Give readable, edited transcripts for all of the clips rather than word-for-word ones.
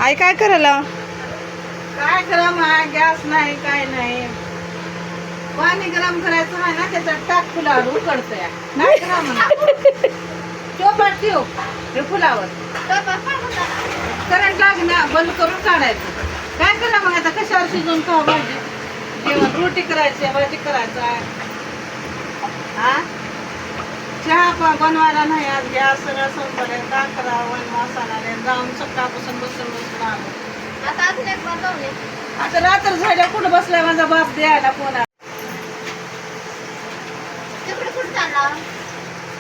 आई काय करायला? काय करा गॅस नाही काय नाही. पाणी गरम करायचं आहे ना, त्याच्यात टाक फुलावर उकडतंय. काय करा म्हणा चोपाट ठेव हे फुलावर करंट लागण्या बंद करून काढायचं. काय करा मग आता कशावर शिजवून खावा भाजी? जेवण रोटी करायची भाजी करायचं आहे. हा चहा बनवायला नाही आज गॅस सगळं संपलंय. का करावं मसाला जाऊन सकाळपासून बसून आलो. आता अजून एक बार जाऊन ये. आता रात्र झाल्या कुठं बसलाय माझा बाप द्यायला कोणा? तिकडे कुठं चालला?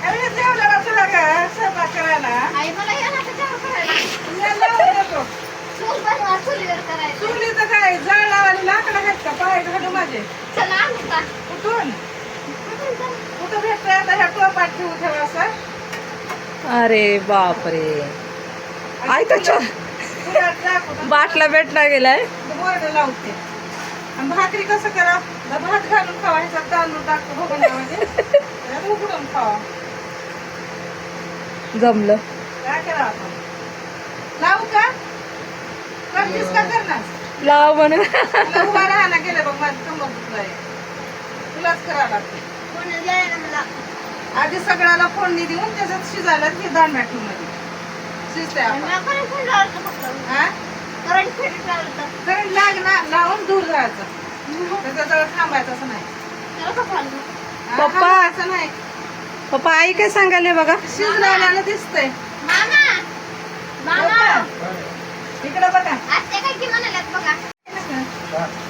अरे जेवल्याला तुला काय स्वयंपाक करायला? आई मला या ना त्याच्यावर करायला. मी लावून देतो. चूल बनवा, चुलीवर करायचं. चुलीचं काय जाळ लावायला लाकडं आहेत का? पाय घालू माझे. चला आणू का? कुठून कुठं भेटतंय आता? ह्या टोपात ठेवू ठेवा असं. अरे बापरे, आई तर बाटला भेटला गेलाय. बोर्ड लावते. आणि भाकरी कसं करा? भात घालून खावायचा, तांदूळ टाकतो भोगण्यामध्ये त्यात उकडून खावा. जमलं. काय करा आपण? लावू का? करतीस का करणार? लाव म्हणून. तुला उभा राहायला गेलं बघ, माझं कंबर दुखलंय. तुलाच करावं लागतं. कोणी द्याय ना मला. आधी सगळ्याला फोडणी देऊन त्याच्यात शिजायला हे दांडाठू मध्ये शिजते आपण. मला करंट फिट लावलं फक्त. हा करंट फिट लावलं. करंट लागणार लावून दूर जायचं. त्याच्याजवळ थांबायचं असं नाही. त्याला कसं आणलं? हा, पप्पा. थांबायचं नाही. पप्पा आई काय सांगायला बघा. शिजलेल्याला दिसतंय. मामा मामा इकडे बघा. आत्या काय की म्हणाल्यात बघा.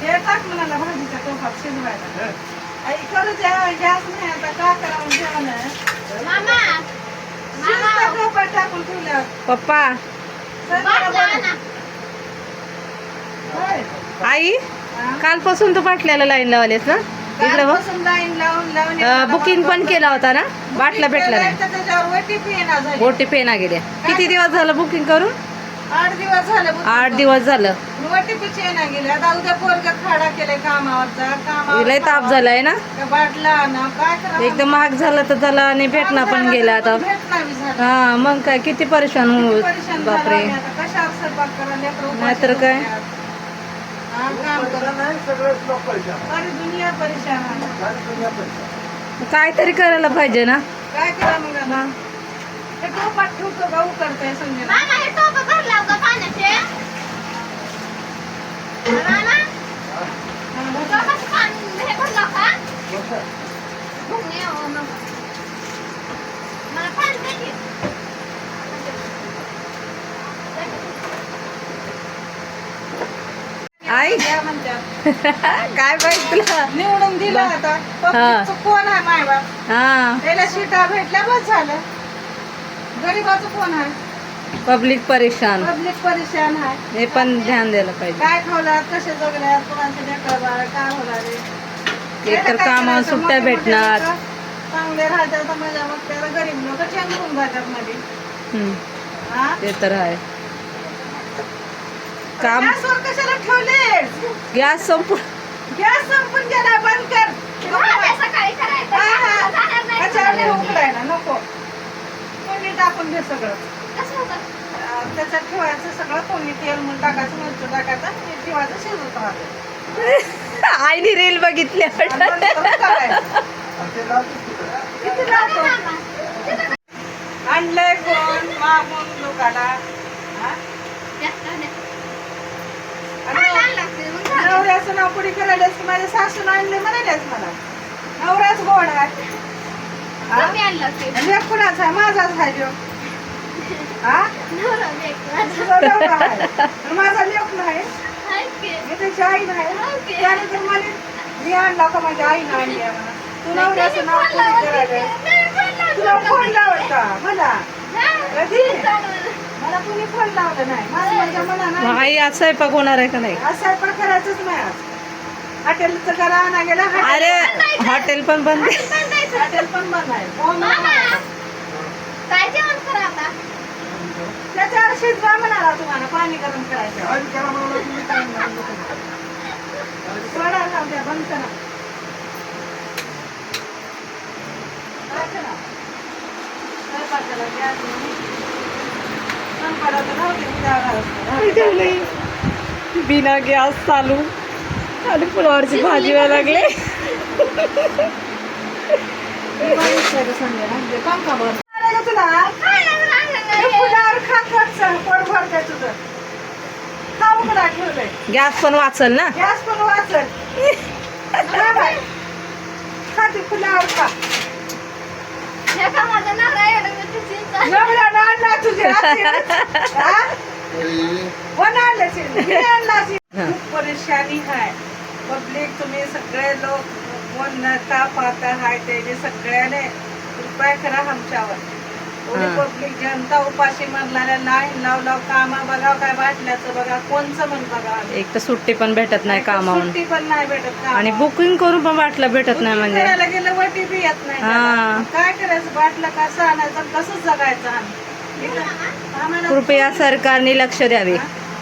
हे टाक म्हणाला भाजीच्या टोपात शिजवायला. आई करू द्या गॅस नाही आता का करावं जेवण. मामा शिजता टोपात टाकून ठेवल्यावर पप्पा स्वयंपाकाला बाटला बघा. आणा. होय. आई हा. कालपासून तू बाटल्याला लाईन लावलीस ना इकडे बघ. कालपासून लाईन लावून बुकिंग पण केला होता ना, बाटला भेटला नाही. त्याच्यावर OTP येणार झाली. ओटी पेना गेल्या. किती दिवस झालं बुकिंग करून? 8 दिवस झाले. 8 दिवस झालं. OTP येणार गेले. आता उद्या पोरग खाडा केलाय कामावरचा. लय ताप झालाय ना, बाटला ना काय करा. एकदम महाग झालं तर त्याला आणि भेटणं पण गेला आता. भेटणार झालं. हा मग काय किती परेशान होऊ. परेशान बापरे, झालं. आता कशावर स्वयंपाक करा? लेकरं उपाशी नाहीतर काय? झोपल्यात. हा, काम करा. सारी दुनिया परेशान आहे. काहीतरी करायला पाहिजे ना. काय करा मग आता? हे टोपात ठेवतो का उकडतंय समजा. मामा हे टोपं भरलाव का पाण्याचे? मामा टोपाचं पाणी हे भरलाव का? भुंगे हो मग. मला पाणी दे की. आई काय म्हणतात? काय पाहिजे तुला? निवडून दिलं आता. हा. पब्लिकचं कोण आहे माय बाप? हा, त्याला सीटा भेटल्या बस झालं. गरीबाचं कोण आहे? पब्लिक परेशान. पब्लिक परेशान आहे. हे पण ध्यान द्यायला पाहिजे. काय खावल्यात, कसे जगल्यात, कोणाचे लेकरं बाळ काय होणार आहे? एक तर काय कामावर करायचं? सुट्ट्या मोठे-मोठे भेटणार. लोकं चांगले राहतात तर मजा मग त्याला गरीब लोक चेंगरून जातात मध्ये. हम्म, हा? ते तर आहे. काम गॅसवर कशाला ठेवले? गॅस संपून गॅस संपून गेला, बंद कर. उद्या सकाळी करायचं. हा, हा. जाणार नाही. त्याच्यावर नाही उकडायला नको. कोणी टाकून घे सगळं. कसं होतं? त्याच्यात ठेवायचं सगळं. कोणी तेल म्हणून टाकायचं, मिरची टाकायचं आणि ठेवायचं शिजत राहतं. आईने रील बघितली. आणि नंतर करायचं. किती लागतं? मामा आणलंय कोण मागून लोकाला? हा? आणि नवऱ्याचं नाव पुढे करायलास की माझ्या सासून आणले म्हणालेस मला. नवऱ्याच गोड आहे. हा? आणि एक कुणाचा आहे? माझाच आहे जो. हा? तुझा नवरा आहे. आणि माझा लेक नाही. मी त्याची आई नाही. त्यानंतर मला मी आणला का माझ्या आईनं आणली आहे म्हणा. तू नवऱ्याचं नाव पुढे करायला. तुला फोन लावत का मला? कधी? मला कुणी फोन लावलं नाही. माझ्या मनानं आई आज स्वयंपाक होणार आहे का नाही? आज स्वयंपाक करायचंच नाही आज. हॉटेलचं करा आणा गेला. अरे हॉटेल पण बंद आहे. हॉटेल पण बंद आहे. फोन काय जेवण करा आता? त्याच्यावर शिजवा म्हणाला तुम्हाला. पाणी गरम करायचं. सोडा जाऊ द्या, बंद करा. काय करा? स्वयंपाकाला गॅस नाही. स्वयंपाकाचं राहू दे, उद्या घालतो. बिना गॅस चालू आणि फुलावरची भाजी व्हायला लागले. काम का बरं तुला फुलावर खा खर्च पोट भरते तुझं. खा उघडा ठेवलंय. गॅस पण वाचल ना. गॅस पण वाचल. खा बाई. खा ती फुलावर खा. हे का माझा नवरा एवढं मोठी चिंता. नवऱ्यानं आणला तुझे कोण आणलं चिंता? मी आणला चिंता. खूप परेशानी आहे पब्लिक. तुम्ही सगळे लोक कोण नका पाहता हाय त्याने सगळ्याने कृपया करा आमच्यावर. पब्लिक जनता उपाशी मरणाऱ्या नाही लाव कामा बघा काय वाटल्याचं बघा कोणचं म्हण बघा. एक तर सुट्टी पण भेटत नाही कामावून सुट्टी पण नाही भेटत आणि बुकिंग करून पण बाटला भेटत नाही म्हणजे. करायला गेलं वटी बी येत नाही त्याला. काय करायचं बाटलं कसं आणायचं कसं जगायचं आम्हाला. कृपया सरकारने लक्ष द्यावे.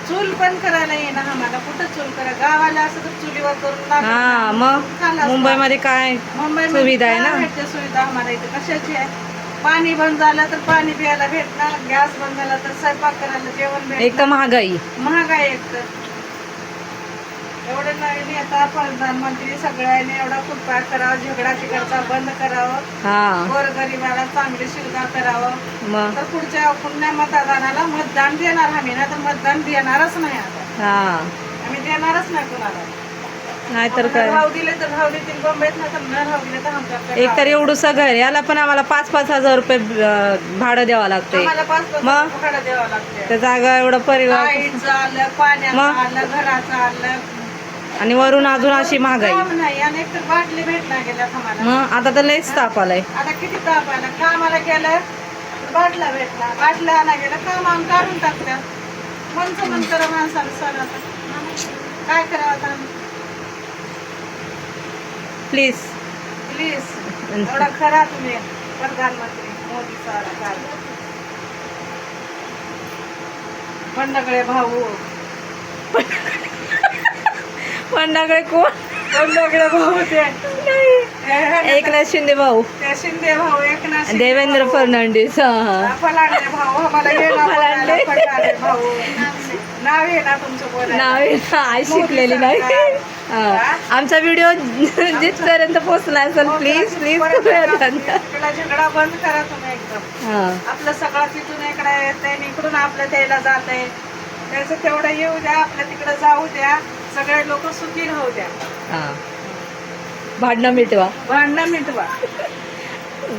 चूल पण करायला येणार आम्हाला. कुठं चूल करा गावाला असं तर चुलीवर करून हा मग मुंबईमध्ये काय मुंबईमध्ये सुविधा आहे ना. काय भेटते सुविधा आम्हाला इथे कशाची आहे. पाणी बंद झालं तर पाणी प्यायला भेटणार. गॅस बंद झाला तर स्वयंपाक करायला जेवण एक तर भेटणार. महागाई. महागाई एक तर एवढं नवीन आता प्रधानमंत्री सगळ्यांनी एवढा कृपा करावा. झगडा तिकडचा बंद करावं. हा गोरगरिबाला चांगली सुविधा करावं. मग तर पुढच्या पुण्या मतदानाला मतदान देणार आम्ही ना तर मतदान देणारच नाही आता. हा आम्ही देणारच नाही कुणाला. नाहीतर काय. भाव दिले तर भाव देतील बंबईत नाही तर न भाव दिले तर आमच्याकडे एक तर एवढंसं घर याला पण आम्हाला 5-5 हजार रुपये भाडं द्यावं लागते. आम्हाला 5-5 मग? भाडं द्यावं लागते. त्या जागा एवढं परिवार लाईटचं आलं पाण्याचं मग? आलं घराचं आलं. आणि वरून अजून अशी महागाई. काम नाही आणि एक तर बाटली भेटणार गेल्या आम्हाला. मग आता तर लयच ताप आलाय. आता किती ताप आला. कामाला गेलं तर बाटला भेटला. बाटला आणा गेलं काम आम्ही काढून टाकत्या. कोणचं मन करा माणसाला सर आता काय करावं आता आम्ही. प्लीज प्लीज एवढा खरा तुम्ही प्रधानमंत्री मोदी सरकार. बंडगळे भाऊ पंडाकडे कोण. बंडगळे भाऊ ते एकनाथ शिंदे भाऊ, त्या शिंदे भाऊ एकनाथ शिंदे देवेंद्र भाऊ, फडणवीस. फलांडे भाऊ आम्हाला येणार फलांडे. फलांडे भाऊ नाव आहे ना तुमचं बोलायला. नाव आई शिकलेली नाही. हा. आमचा व्हिडिओ जिथपर्यंत पोहोचला असेल प्लीज प्लीज इकडला झगडा बंद करा तुम्ही एकदम. हा आपलं सगळं तिथून इकडे येते इकडून आपल्या द्यायला जात आहे त्याचं तेवढं येऊ द्या. आपल्या तिकडे जाऊ द्या. सगळे लोक सुखी राहू द्या. हा भांडणं मिटवा. भांडणं मिटवा.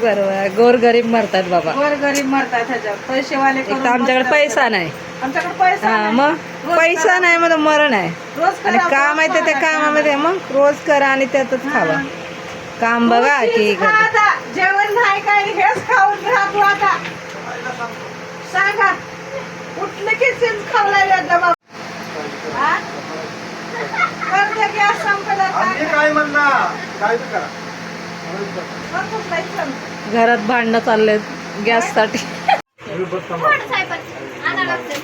बरोबर. गोरगरीब मरतात बाबा. गोरगरीब मरतात ह्याच्यावर. पैसेवाले एक तर आमच्याकडे पैसा नाही. आमच्याकडे पैसा हा नाही. मग रोज पैसा करा. नाही मग मरण आहे. रोज आणि करा, काम आहे रोज तर त्या करा. कामामध्ये मग रोज करा आणि त्यातच खावा. काम बघा तू की चीज खा आता. जेवण नाही काय हेच खाऊन राहा तू आता. सांगा उठलं की चीज खावला एकदा बाबा. हा? करते गॅस संपला आम्ही काय म्हणणार काय तर करा. घरात भांडणं चाललेत गॅससाठी. थोडं सायबर आणा लागतं.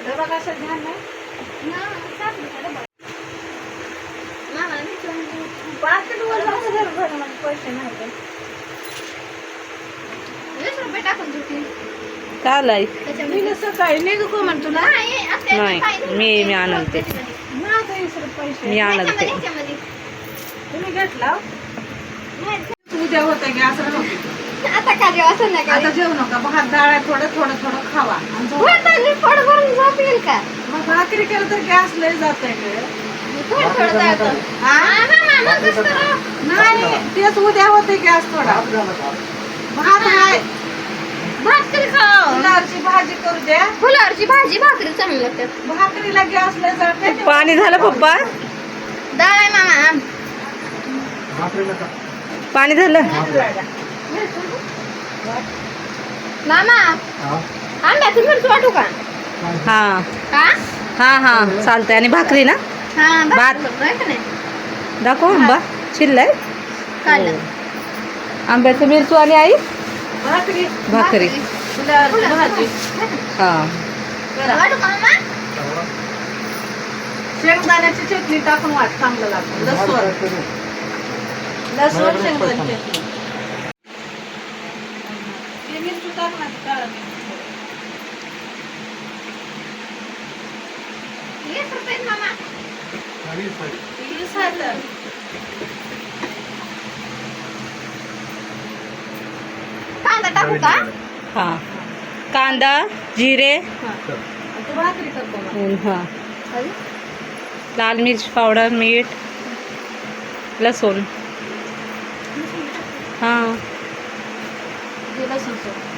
डबा कशात ध्यान नाही. पाकिटवर जाऊन जर भरून म्हणजे पैसे नाही तर. 20 रुपये टाकून देते. काय लाई मी सकाळी निघू का म्हण तुला. नाही, मी आणते. माझा 20 पैसे मी आणते. तुम्ही घेतला उद्या होतं गॅस राहू. आता का जेव्हा संध्याकाळी आता जेवू नका. भात डाळ थोडं थोडं थोडं खावा. आणि झोपा. वाटाणे पोट भरून झोप येईल का? मग भाकरी केलं तर गॅस लय जात थोडं थोडं जायचं. मग कसं करावं? नाही तेच उद्या होते गॅस थोडा. भात आहे. भात तरी खाव. फुलावरची भाजी करू द्या. फुलावरची भाजी भाकरी चांगली लागतात. भाकरीला गॅस लय जाते. पाणी झालं पप्पा. डाळ आहे मामा. पाणी झालं. मामा अंड्याची मिरची वाटू का? हा हा हा हा चालतंय. आणि भाकरी ना हा भात. आहे का नाही? दाखव आंबा शिल्लय. काढलं. आंब्याचं मिरचू आणि आई भाकरी भाकरी. फुलावरची भाजी हा करा. वाटू का मामा? शेंगदाण्याची चटणी टाकून वाट चांगलं लागतं. लसूण लसूण शेंगदाण्याची चटणी. टाक ना काळं मीठ. 20 रुपये मामा. आणि साई. 20 आहे तर. कांदा टाकू का? हां कांदा जिरे तू भाकरी करतो मग. हां लाल मिर्च पावडर मीठ लसूण हां लसूण सोड.